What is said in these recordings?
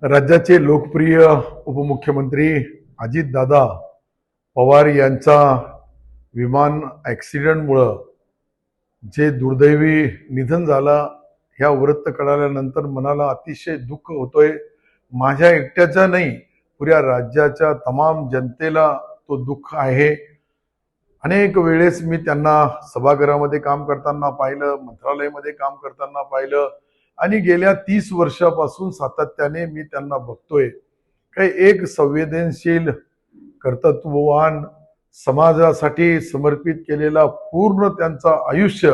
राज्याचे लोकप्रिय उपमुख्यमंत्री अजितदादा पवार यांचा विमान ॲक्सिडेंटमुळं जे दुर्दैवी निधन झालं ह्या वृत्त कळाल्यानंतर मनाला अतिशय दुःख होतोय. माझ्या एकट्याचा नाही, पुऱ्या राज्याच्या तमाम जनतेला तो दुःख आहे. अनेक वेळेस मी त्यांना सभागृहामध्ये काम करताना पाहिलं, मंत्रालयामध्ये काम करताना पाहिलं आणि गेल्या 30 वर्षापासून सातत्याने मी त्यांना बघतोय. काही एक संवेदनशील, कर्तृत्ववान, समाजासाठी समर्पित केलेला पूर्ण त्यांचा आयुष्य,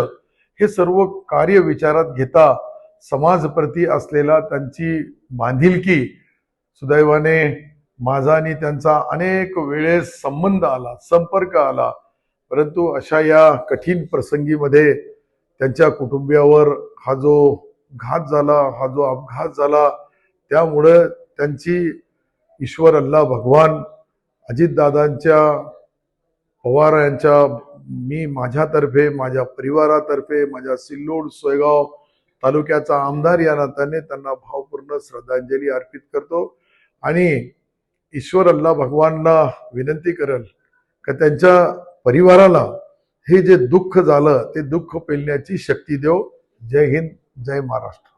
हे सर्व कार्य विचारात घेता समाजप्रती असलेला त्यांची बांधिलकी, सुदैवाने माझा आणि त्यांचा अनेक वेळेस संबंध आला, संपर्क आला. परंतु अशा या कठीण प्रसंगीमध्ये त्यांच्या कुटुंबियावर हा जो घात झाला, हा जो अपघात झाला, त्यामुळे त्यांची ईश्वर अल्लाह भगवान अजितदादांच्या पवार यांच्या मी माझ्यातर्फे, माझ्या परिवारातर्फे, माझ्या सिल्लोड सोयगाव तालुक्याचा आमदार या नात्याने त्यांना भावपूर्ण श्रद्धांजली अर्पित करतो आणि ईश्वर अल्लाह भगवानला विनंती करेल की त्यांच्या परिवाराला हे जे दुःख झालं ते दुःख पेलण्याची शक्ती देव. जय हिंद, जय महाराष्ट्र.